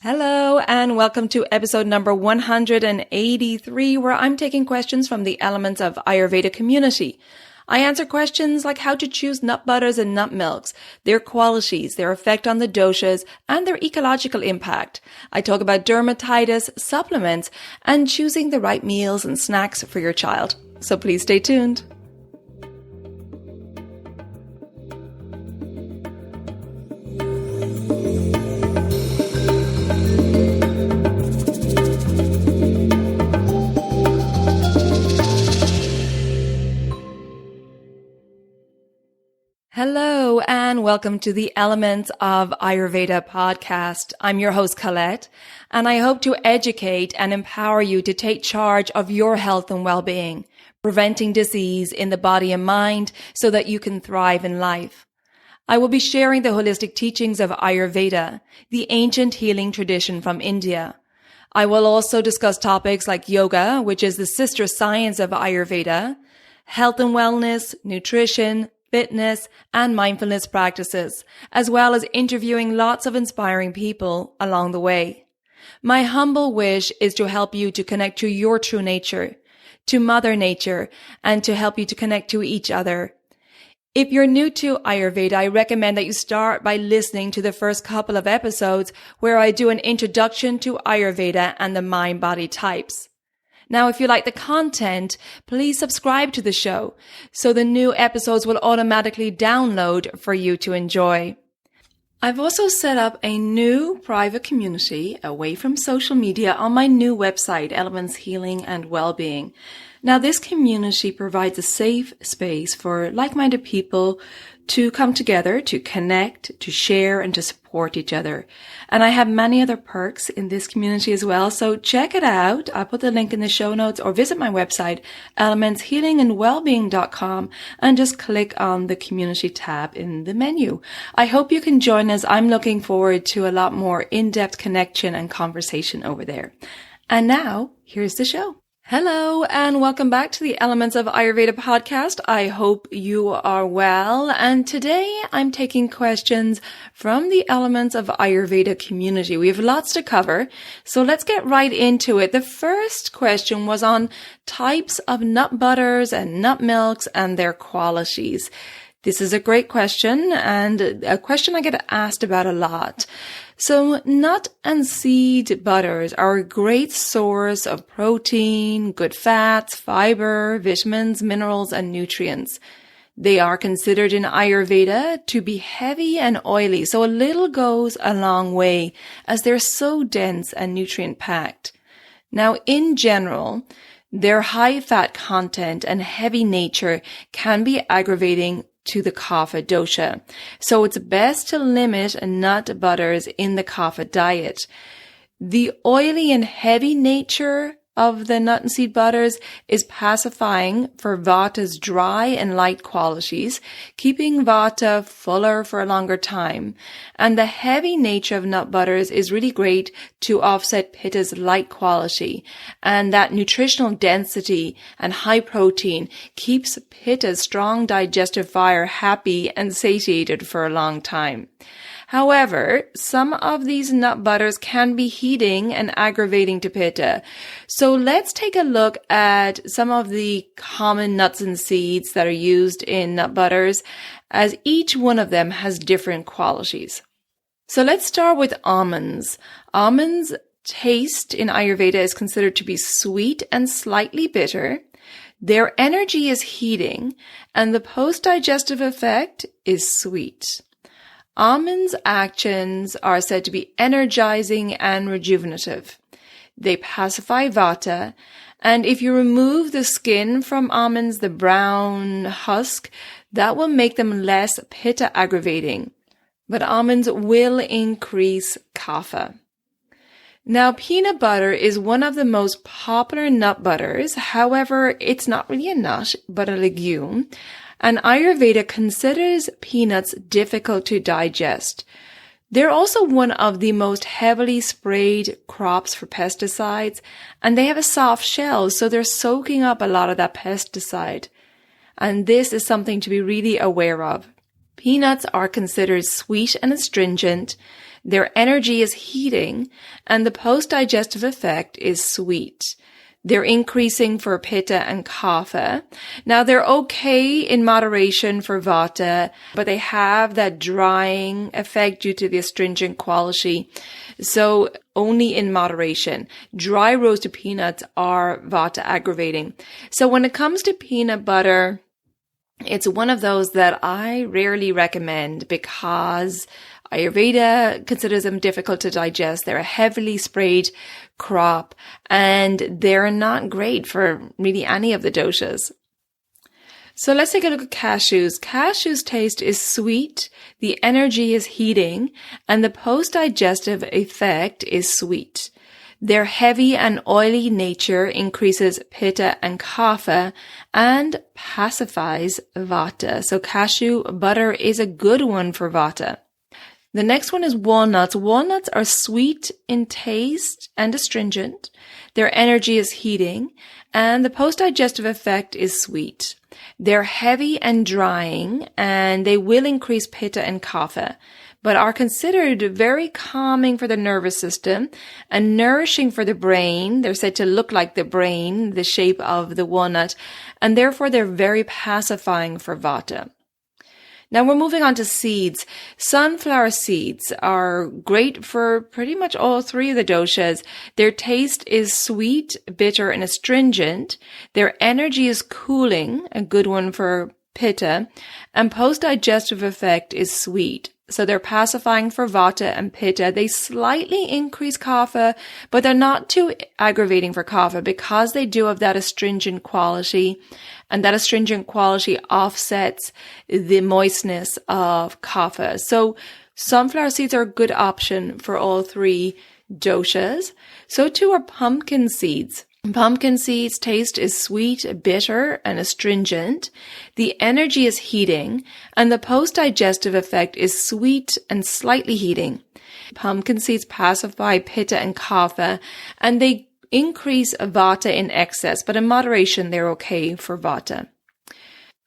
Hello and welcome to episode number 183, where I'm taking questions from the Elements of Ayurveda Community. I answer questions like how to choose nut butters and nut milks, their qualities, their effect on the doshas, and their ecological impact. I talk about dermatitis, supplements, and choosing the right meals and snacks for your child. So please stay tuned. Hello and welcome to the Elements of Ayurveda podcast. I'm your host Colette, and I hope to educate and empower you to take charge of your health and well-being, preventing disease in the body and mind so that you can thrive in life. I will be sharing the holistic teachings of Ayurveda, the ancient healing tradition from India. I will also discuss topics like yoga, which is the sister science of Ayurveda, health and wellness, nutrition, fitness, and mindfulness practices, as well as interviewing lots of inspiring people along the way. My humble wish is to help you to connect to your true nature, to Mother Nature, and to help you to connect to each other. If you're new to Ayurveda, I recommend that you start by listening to the first couple of episodes where I do an introduction to Ayurveda and the mind-body types. Now, if you like the content, please subscribe to the show so the new episodes will automatically download for you to enjoy. I've also set up a new private community away from social media on my new website, Elements Healing and Wellbeing. Now, this community provides a safe space for like-minded people to come together, to connect, to share, and to support each other. And I have many other perks in this community as well, so check it out. I'll put the link in the show notes or visit my website, elementshealingandwellbeing.com, and just click on the community tab in the menu. I hope you can join us. I'm looking forward to a lot more in-depth connection and conversation over there. And now, here's the show. Hello and welcome back to the Elements of Ayurveda podcast. I hope you are well. And today I'm taking questions from the Elements of Ayurveda community. We have lots to cover, so let's get right into it. The first question was on types of nut butters and nut milks and their qualities. This is a great question and a question I get asked about a lot. So nut and seed butters are a great source of protein, good fats, fiber, vitamins, minerals, and nutrients. They are considered in Ayurveda to be heavy and oily, so a little goes a long way as they're so dense and nutrient-packed. Now, in general, their high fat content and heavy nature can be aggravating to the kapha dosha. So it's best to limit nut butters in the kapha diet. The oily and heavy nature of the nut and seed butters is pacifying for Vata's dry and light qualities, keeping Vata fuller for a longer time. And the heavy nature of nut butters is really great to offset Pitta's light quality. And that nutritional density and high protein keeps Pitta's strong digestive fire happy and satiated for a long time. However, some of these nut butters can be heating and aggravating to Pitta. So let's take a look at some of the common nuts and seeds that are used in nut butters, as each one of them has different qualities. So let's start with almonds. Almonds' taste in Ayurveda is considered to be sweet and slightly bitter. Their energy is heating, and the post-digestive effect is sweet. Almonds' actions are said to be energizing and rejuvenative. They pacify Vata, and if you remove the skin from almonds, the brown husk, that will make them less Pitta aggravating. But almonds will increase kapha. Now, peanut butter is one of the most popular nut butters. However, it's not really a nut, but a legume. And Ayurveda considers peanuts difficult to digest. They're also one of the most heavily sprayed crops for pesticides, and they have a soft shell, so they're soaking up a lot of that pesticide. And this is something to be really aware of. Peanuts are considered sweet and astringent. Their energy is heating, and the post-digestive effect is sweet. They're increasing for Pitta and Kapha. Now, they're okay in moderation for Vata, but they have that drying effect due to the astringent quality. So only in moderation. Dry roasted peanuts are Vata aggravating. So when it comes to peanut butter, it's one of those that I rarely recommend because Ayurveda considers them difficult to digest. They're a heavily sprayed crop and they're not great for really any of the doshas. So let's take a look at cashews. Cashews' taste is sweet, the energy is heating, and the post-digestive effect is sweet. Their heavy and oily nature increases Pitta and Kapha and pacifies Vata. So cashew butter is a good one for Vata. The next one is walnuts. Walnuts are sweet in taste and astringent. Their energy is heating, and the post-digestive effect is sweet. They're heavy and drying, and they will increase Pitta and Kapha, but are considered very calming for the nervous system and nourishing for the brain. They're said to look like the brain, the shape of the walnut, and therefore they're very pacifying for Vata. Now we're moving on to seeds. Sunflower seeds are great for pretty much all three of the doshas. Their taste is sweet, bitter, and astringent. Their energy is cooling, a good one for Pitta, and post-digestive effect is sweet. So they're pacifying for Vata and Pitta. They slightly increase Kapha, but they're not too aggravating for Kapha because they do have that astringent quality, and that astringent quality offsets the moistness of Kapha. So sunflower seeds are a good option for all three doshas. So too are pumpkin seeds. Pumpkin seeds' taste is sweet, bitter, and astringent. The energy is heating, and the post-digestive effect is sweet and slightly heating. Pumpkin seeds pacify Pitta and Kapha, and they increase Vata in excess, but in moderation, they're okay for Vata.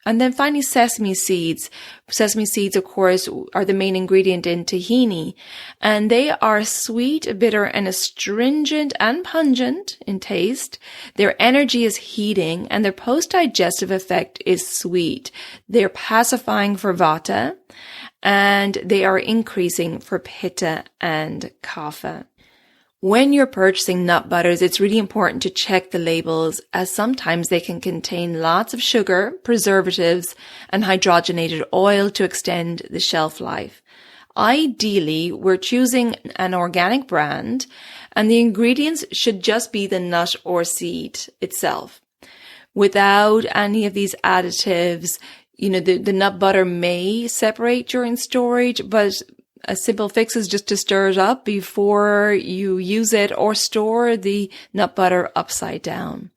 And then finally, sesame seeds. Sesame seeds, of course, are the main ingredient in tahini, and they are sweet, bitter, and astringent and pungent in taste. Their energy is heating, and their post-digestive effect is sweet. They're pacifying for Vata, and they are increasing for Pitta and Kapha. When you're purchasing nut butters, it's really important to check the labels, as sometimes they can contain lots of sugar, preservatives, and hydrogenated oil to extend the shelf life. Ideally, we're choosing an organic brand, and the ingredients should just be the nut or seed itself. Without any of these additives, the nut butter may separate during storage, but a simple fix is just to stir it up before you use it or store the nut butter upside down.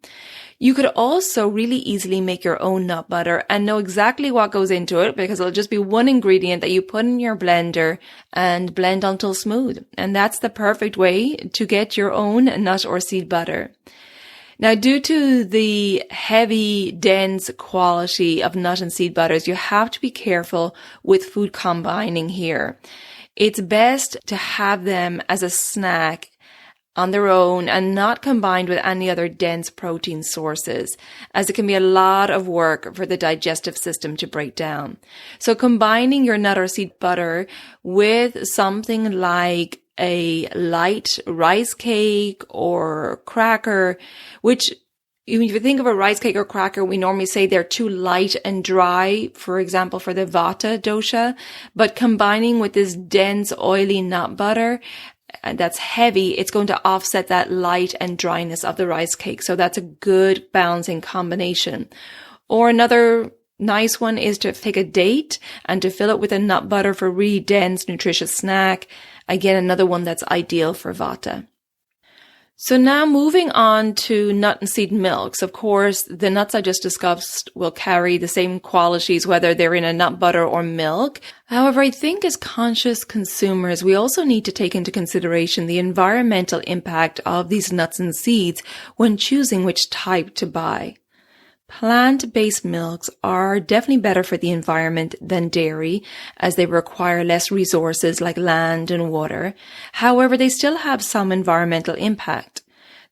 You could also really easily make your own nut butter and know exactly what goes into it, because it'll just be one ingredient that you put in your blender and blend until smooth. And that's the perfect way to get your own nut or seed butter. Now, due to the heavy, dense quality of nut and seed butters, you have to be careful with food combining here. It's best to have them as a snack on their own and not combined with any other dense protein sources, as it can be a lot of work for the digestive system to break down. So combining your nut or seed butter with something like a light rice cake or cracker, which if you think of a rice cake or cracker, we normally say they're too light and dry, for example, for the Vata dosha, but combining with this dense, oily nut butter that's heavy, it's going to offset that light and dryness of the rice cake. So that's a good balancing combination. Or another nice one is to take a date and to fill it with a nut butter for a really dense, nutritious snack. Again, another one that's ideal for Vata. So now moving on to nut and seed milks. Of course, the nuts I just discussed will carry the same qualities whether they're in a nut butter or milk. However, I think as conscious consumers, we also need to take into consideration the environmental impact of these nuts and seeds when choosing which type to buy. Plant-based milks are definitely better for the environment than dairy, as they require less resources like land and water. However, they still have some environmental impact.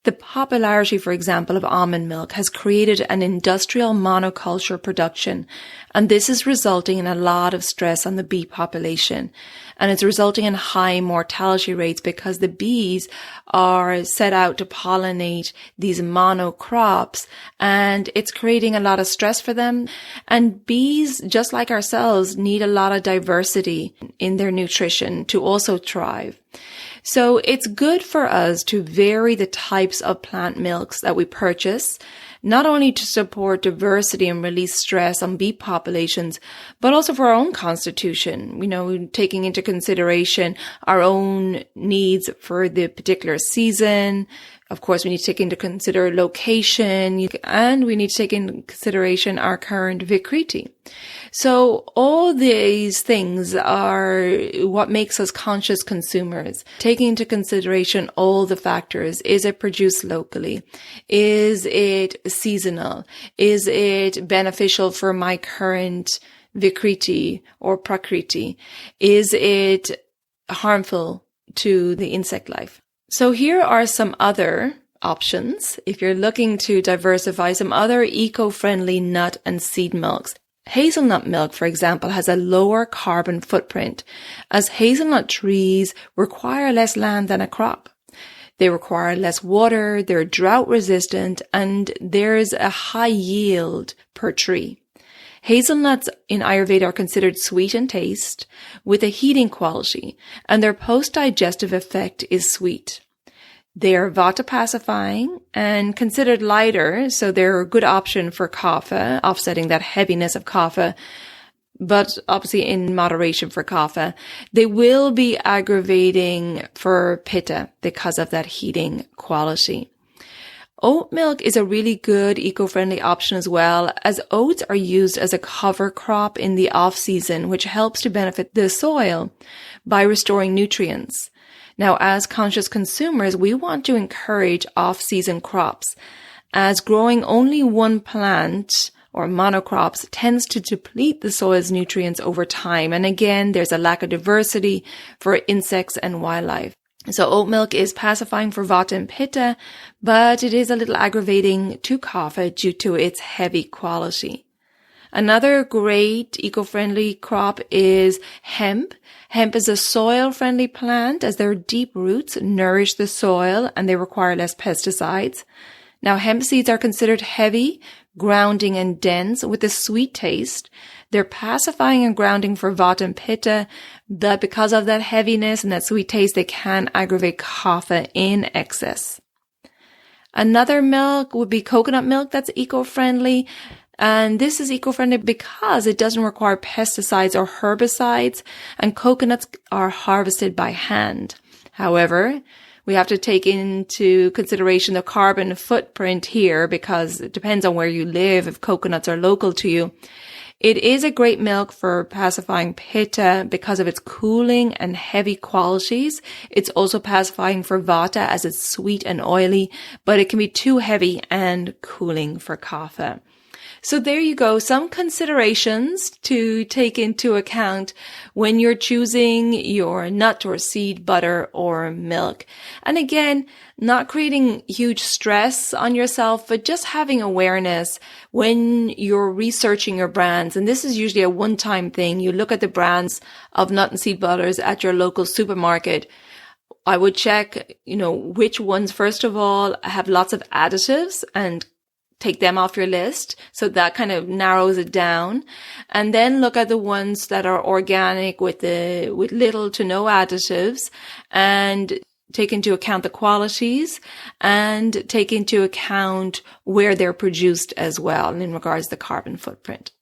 The popularity, for example, of almond milk has created an industrial monoculture production, and this is resulting in a lot of stress on the bee population. And it's resulting in high mortality rates because the bees are set out to pollinate these monocrops, and it's creating a lot of stress for them. And bees, just like ourselves, need a lot of diversity in their nutrition to also thrive. So it's good for us to vary the types of plant milks that we purchase, not only to support diversity and release stress on bee populations, but also for our own constitution, taking into consideration our own needs for the particular season. Of course, we need to take into consideration location, and we need to take into consideration our current Vikriti. So all these things are what makes us conscious consumers, taking into consideration all the factors. Is it produced locally? Is it seasonal? Is it beneficial for my current Vikriti or Prakriti? Is it harmful to the insect life? So here are some other options if you're looking to diversify, some other eco-friendly nut and seed milks. Hazelnut milk, for example, has a lower carbon footprint, as hazelnut trees require less land than a crop. They require less water, they're drought resistant, and there's a high yield per tree. Hazelnuts in Ayurveda are considered sweet in taste with a heating quality, and their post-digestive effect is sweet. They are vata pacifying and considered lighter, so they're a good option for kapha, offsetting that heaviness of kapha, but obviously in moderation for kapha. They will be aggravating for pitta because of that heating quality. Oat milk is a really good eco-friendly option as well, as oats are used as a cover crop in the off-season, which helps to benefit the soil by restoring nutrients. Now, as conscious consumers, we want to encourage off-season crops, as growing only one plant or monocrops tends to deplete the soil's nutrients over time. And again, there's a lack of diversity for insects and wildlife. So oat milk is pacifying for vata and pitta, but it is a little aggravating to kapha due to its heavy quality. Another great eco-friendly crop is hemp. Hemp is a soil-friendly plant, as their deep roots nourish the soil and they require less pesticides. Now, hemp seeds are considered heavy, grounding, and dense with a sweet taste. They're pacifying and grounding for vata and pitta, but because of that heaviness and that sweet taste, they can aggravate kapha in excess. Another milk would be coconut milk that's eco-friendly. And this is eco-friendly because it doesn't require pesticides or herbicides, and coconuts are harvested by hand. However, we have to take into consideration the carbon footprint here, because it depends on where you live if coconuts are local to you. It is a great milk for pacifying pitta because of its cooling and heavy qualities. It's also pacifying for vata as it's sweet and oily, but it can be too heavy and cooling for kapha. So there you go, some considerations to take into account when you're choosing your nut or seed, butter or milk. And again, not creating huge stress on yourself, but just having awareness when you're researching your brands. And this is usually a one-time thing. You look at the brands of nut and seed butters at your local supermarket. I would check, which ones, first of all, have lots of additives, and take them off your list. So that kind of narrows it down. And then look at the ones that are organic with little to no additives, and take into account the qualities and take into account where they're produced as well in regards to the carbon footprint.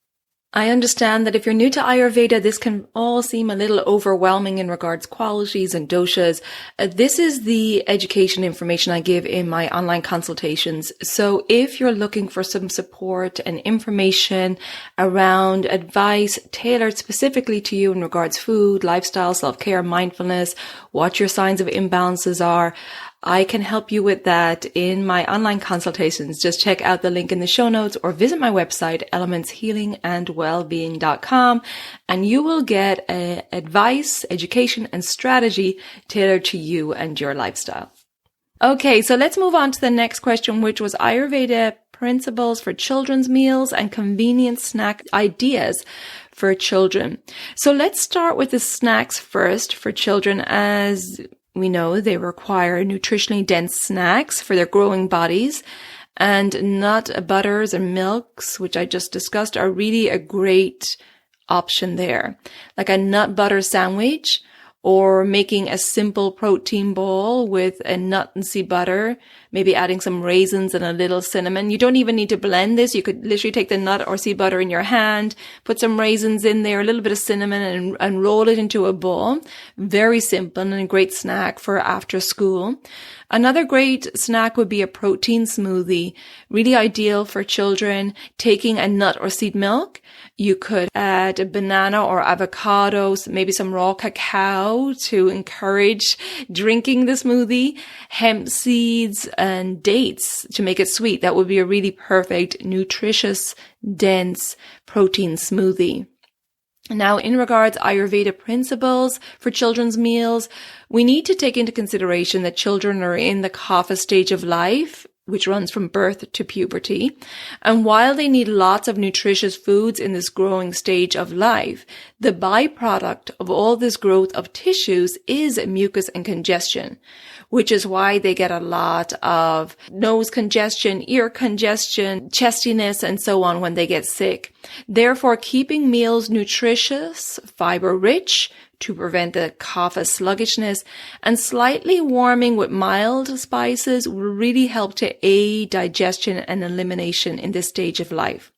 I understand that if you're new to Ayurveda, this can all seem a little overwhelming in regards qualities and doshas. This is the education information I give in my online consultations. So if you're looking for some support and information around advice tailored specifically to you in regards food, lifestyle, self-care, mindfulness, what your signs of imbalances are, I can help you with that in my online consultations. Just check out the link in the show notes or visit my website, elementshealingandwellbeing.com, and you will get advice, education, and strategy tailored to you and your lifestyle. Okay, so let's move on to the next question, which was Ayurveda principles for children's meals and convenient snack ideas for children. So let's start with the snacks first for children. As we know, they require nutritionally dense snacks for their growing bodies, and nut butters and milks, which I just discussed, are really a great option there. Like a nut butter sandwich, or making a simple protein bowl with a nut and seed butter, maybe adding some raisins and a little cinnamon. You don't even need to blend this. You could literally take the nut or seed butter in your hand, put some raisins in there, a little bit of cinnamon, and roll it into a bowl. Very simple and a great snack for after school. Another great snack would be a protein smoothie, really ideal for children. Taking a nut or seed milk, you could add a banana or avocados, maybe some raw cacao to encourage drinking the smoothie, hemp seeds and dates to make it sweet. That would be a really perfect, nutritious, dense protein smoothie. Now, in regards Ayurveda principles for children's meals, we need to take into consideration that children are in the kapha stage of life, which runs from birth to puberty. And while they need lots of nutritious foods in this growing stage of life, the byproduct of all this growth of tissues is mucus and congestion, which is why they get a lot of nose congestion, ear congestion, chestiness, and so on when they get sick. Therefore, keeping meals nutritious, fiber-rich, to prevent the kapha sluggishness, and slightly warming with mild spices will really help to aid digestion and elimination in this stage of life.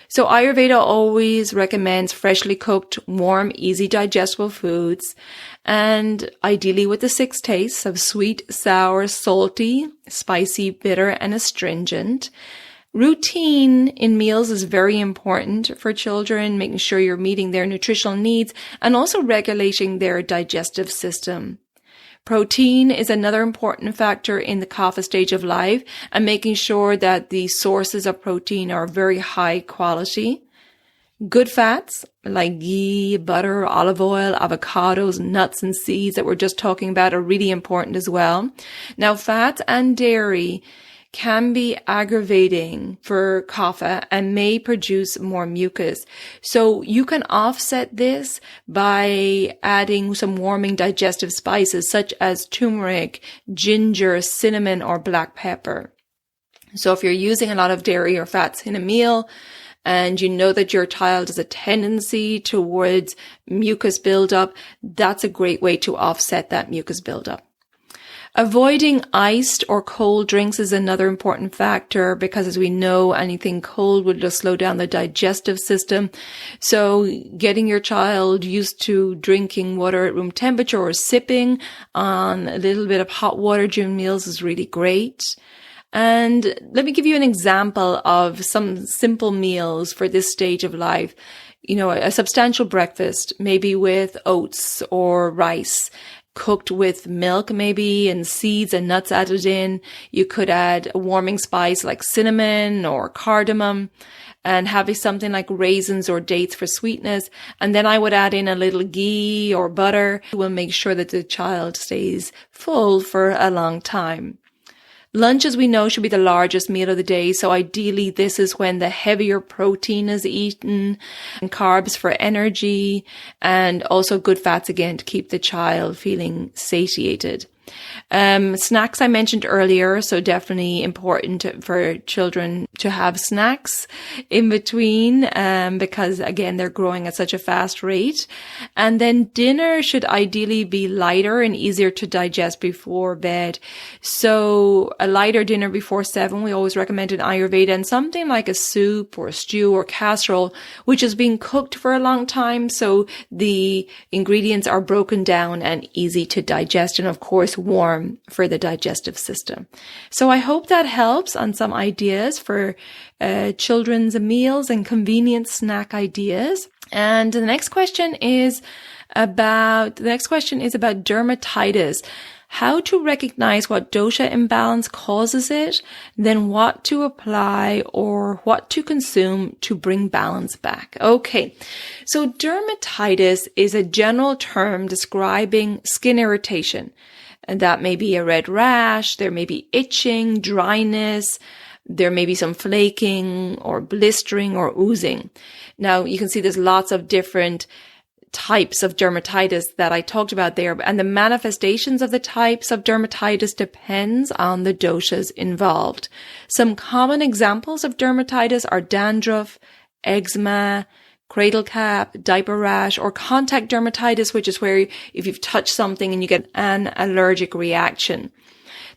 So Ayurveda always recommends freshly cooked, warm, easy digestible foods, and ideally with the 6 tastes of sweet, sour, salty, spicy, bitter, and astringent. Routine in meals is very important for children, making sure you're meeting their nutritional needs and also regulating their digestive system. Protein is another important factor in the kapha stage of life, and making sure that the sources of protein are very high quality. Good fats like ghee, butter, olive oil, avocados, nuts, and seeds that we're just talking about are really important as well. Now, fats and dairy can be aggravating for kapha and may produce more mucus. So you can offset this by adding some warming digestive spices such as turmeric, ginger, cinnamon, or black pepper. So if you're using a lot of dairy or fats in a meal, and you know that your child has a tendency towards mucus buildup, that's a great way to offset that mucus buildup. Avoiding iced or cold drinks is another important factor because, as we know, anything cold would just slow down the digestive system. So getting your child used to drinking water at room temperature or sipping on a little bit of hot water during meals is really great. And let me give you an example of some simple meals for this stage of life. You know, a substantial breakfast, maybe with oats or rice, cooked with milk maybe and seeds and nuts added in. You could add a warming spice like cinnamon or cardamom and having something like raisins or dates for sweetness. And then I would add in a little ghee or butter. We'll make sure that the child stays full for a long time. Lunch, as we know, should be the largest meal of the day. So ideally, this is when the heavier protein is eaten and carbs for energy, and also good fats again to keep the child feeling satiated. Snacks I mentioned earlier, so definitely important for children to have snacks in between, because again, they're growing at such a fast rate. And then dinner should ideally be lighter and easier to digest before bed. So a lighter dinner before 7, we always recommend in Ayurveda, and something like a soup or a stew or casserole, which is being cooked for a long time. So the ingredients are broken down and easy to digest, and of course, warm for the digestive system. So I hope that helps on some ideas for children's meals and convenient snack ideas. And the next question is about dermatitis. how to recognize what dosha imbalance causes it, then what to apply or what to consume to bring balance back. Okay, so dermatitis is a general term describing skin irritation. And that may be a red rash, there may be itching, dryness, there may be some flaking or blistering or oozing. Now, you can see there's lots of different types of dermatitis that I talked about there, and the manifestations of the types of dermatitis depends on the doshas involved. Some common examples of dermatitis are dandruff, eczema, cradle cap, diaper rash, or contact dermatitis, which is where if you've touched something and you get an allergic reaction.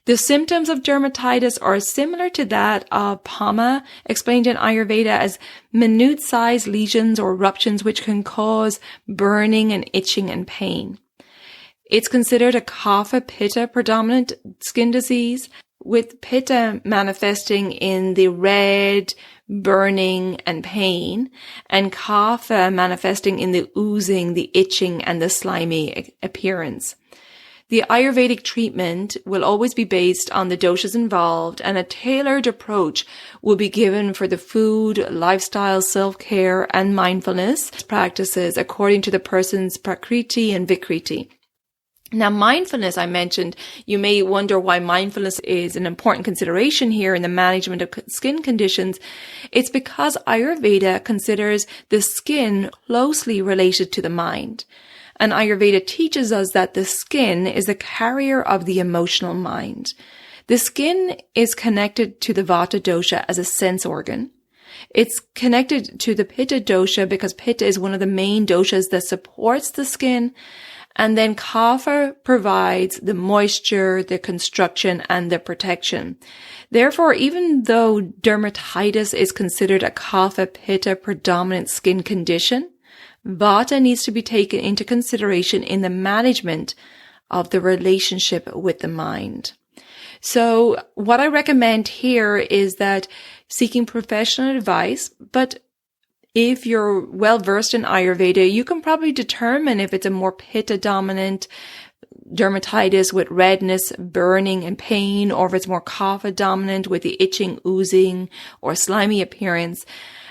The symptoms of dermatitis are similar to that of PAMA, explained in Ayurveda as minute-sized lesions or eruptions which can cause burning and itching and pain. It's considered a Kapha-Pitta predominant skin disease, with Pitta manifesting in the red, burning, and pain, and Kapha manifesting in the oozing, the itching, and the slimy appearance. The Ayurvedic treatment will always be based on the doshas involved, and a tailored approach will be given for the food, lifestyle, self-care, and mindfulness practices according to the person's prakriti and vikriti. Now, mindfulness, I mentioned, you may wonder why mindfulness is an important consideration here in the management of skin conditions. It's because Ayurveda considers the skin closely related to the mind. And Ayurveda teaches us that the skin is the carrier of the emotional mind. The skin is connected to the Vata dosha as a sense organ. It's connected to the Pitta dosha because Pitta is one of the main doshas that supports the skin. And then Kapha provides the moisture, the construction, and the protection. Therefore, even though dermatitis is considered a Kapha-Pitta predominant skin condition, Vata needs to be taken into consideration in the management of the relationship with the mind. So what I recommend here is that seeking professional advice, but if you're well versed in Ayurveda, you can probably determine if it's a more Pitta dominant dermatitis with redness, burning, and pain, or if it's more Kapha dominant with the itching, oozing, or slimy appearance.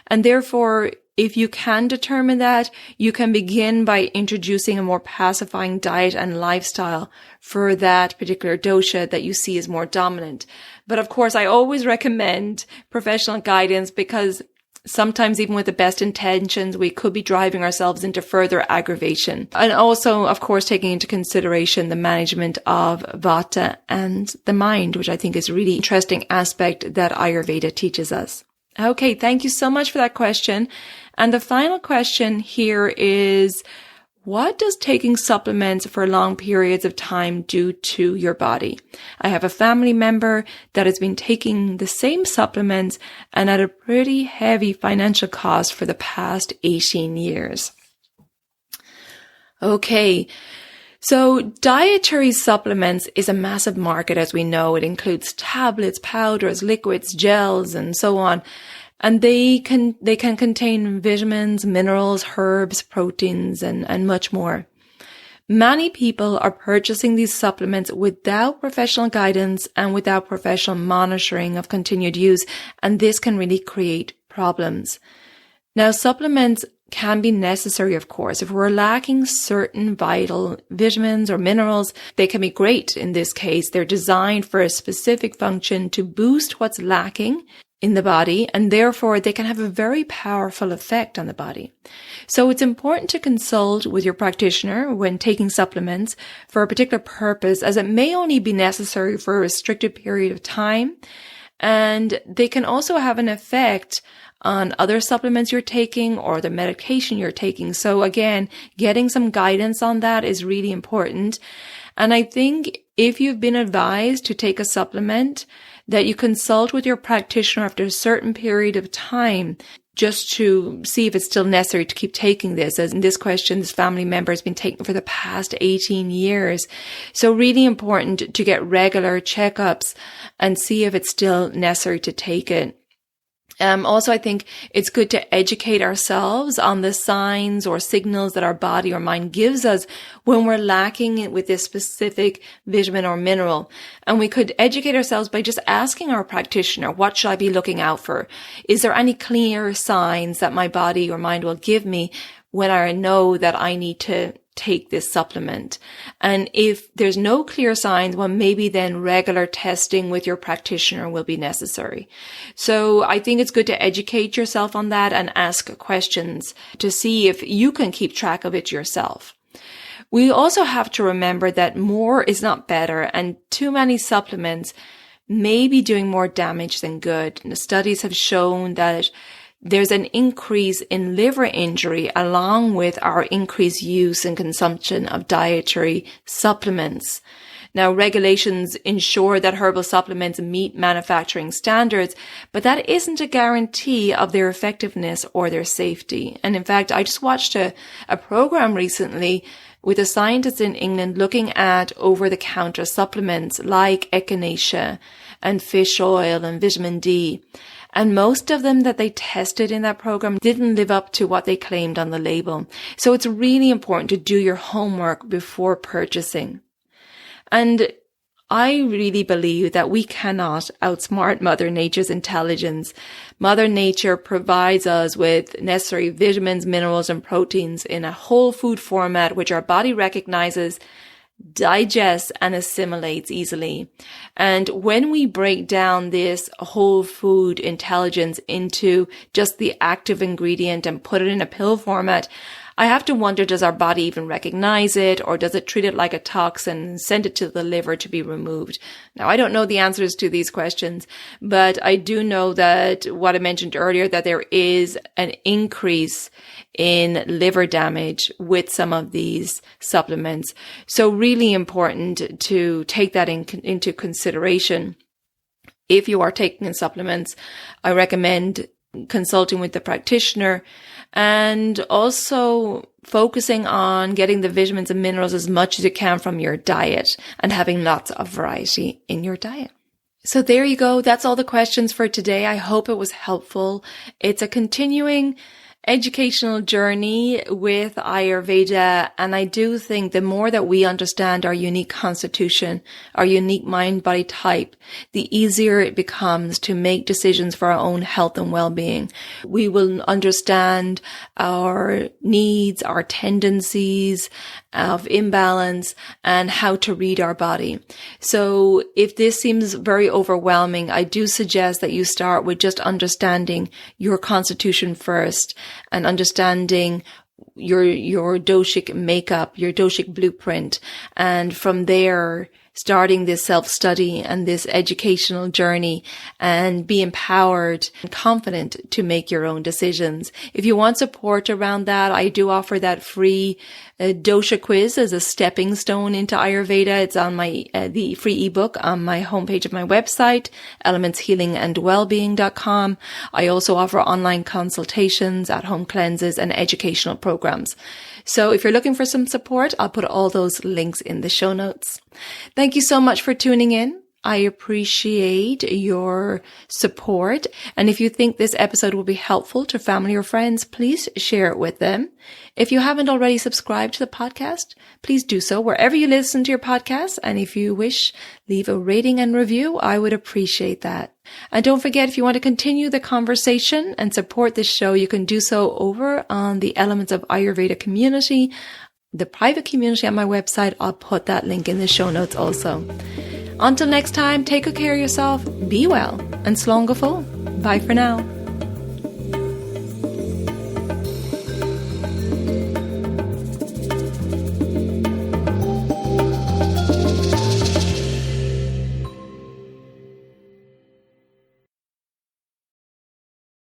And therefore, if you can determine that, you can begin by introducing a more pacifying diet and lifestyle for that particular dosha that you see as more dominant. But of course, I always recommend professional guidance because sometimes even with the best intentions, we could be driving ourselves into further aggravation. And also, of course, taking into consideration the management of Vata and the mind, which I think is a really interesting aspect that Ayurveda teaches us. Okay, thank you so much for that question. And the final question here is, what does taking supplements for long periods of time do to your body? I have a family member that has been taking the same supplements and at a pretty heavy financial cost for the past 18 years. Okay. So dietary supplements is a massive market, as we know. It includes tablets, powders, liquids, gels, and so on. And they can contain vitamins, minerals, herbs, proteins, and much more. Many people are purchasing these supplements without professional guidance and without professional monitoring of continued use, and this can really create problems. Now, supplements can be necessary, of course. If we're lacking certain vital vitamins or minerals, they can be great in this case. They're designed for a specific function to boost what's lacking in the body, and therefore they can have a very powerful effect on the body. So it's important to consult with your practitioner when taking supplements for a particular purpose, as it may only be necessary for a restricted period of time, and they can also have an effect on other supplements you're taking or the medication you're taking. So again, getting some guidance on that is really important. And I think if you've been advised to take a supplement, that you consult with your practitioner after a certain period of time just to see if it's still necessary to keep taking this. As in this question, this family member has been taking for the past 18 years. So really important to get regular checkups and see if it's still necessary to take it. Also, I think it's good to educate ourselves on the signs or signals that our body or mind gives us when we're lacking with this specific vitamin or mineral. And we could educate ourselves by just asking our practitioner, what should I be looking out for? Is there any clear signs that my body or mind will give me when I know that I need to take this supplement? And if there's no clear signs, well, maybe then regular testing with your practitioner will be necessary. So I think it's good to educate yourself on that and ask questions to see if you can keep track of it yourself. We also have to remember that more is not better, and too many supplements may be doing more damage than good. And the studies have shown that there's an increase in liver injury along with our increased use and consumption of dietary supplements. Now, regulations ensure that herbal supplements meet manufacturing standards, but that isn't a guarantee of their effectiveness or their safety. And in fact, I just watched a program recently with a scientist in England looking at over-the-counter supplements like echinacea and fish oil and vitamin D. And most of them that they tested in that program didn't live up to what they claimed on the label. So it's really important to do your homework before purchasing. And I really believe that we cannot outsmart Mother Nature's intelligence. Mother Nature provides us with necessary vitamins, minerals, and proteins in a whole food format, which our body recognizes, digests, and assimilates easily. And when we break down this whole food intelligence into just the active ingredient and put it in a pill format, I have to wonder, does our body even recognize it, or does it treat it like a toxin and send it to the liver to be removed? Now, I don't know the answers to these questions, but I do know that what I mentioned earlier, that there is an increase in liver damage with some of these supplements. So really important to take that into consideration. If you are taking in supplements, I recommend consulting with the practitioner and also focusing on getting the vitamins and minerals as much as you can from your diet and having lots of variety in your diet. So there you go. That's all the questions for today. I hope it was helpful. It's a continuing educational journey with Ayurveda, and I do think the more that we understand our unique constitution, our unique mind-body type, the easier it becomes to make decisions for our own health and well-being. We will understand our needs, our tendencies of imbalance, and how to read our body. So if this seems very overwhelming, I do suggest that you start with just understanding your constitution first, and understanding your doshic makeup, your doshic blueprint. And from there, starting this self-study and this educational journey, and be empowered and confident to make your own decisions. If you want support around that, I do offer that free dosha quiz as a stepping stone into Ayurveda. It's on my the free ebook on my homepage of my website, elementshealingandwellbeing.com. I also offer online consultations, at-home cleanses, and educational programs. So if you're looking for some support, I'll put all those links in the show notes. Thank you so much for tuning in. I appreciate your support. And if you think this episode will be helpful to family or friends, please share it with them. If you haven't already subscribed to the podcast, please do so wherever you listen to your podcast. And if you wish, leave a rating and review. I would appreciate that. And don't forget, if you want to continue the conversation and support this show, you can do so over on the Elements of Ayurveda Community, the private community on my website. I'll put that link in the show notes also. Until next time, take good care of yourself, be well, and slán go fóill. Bye for now.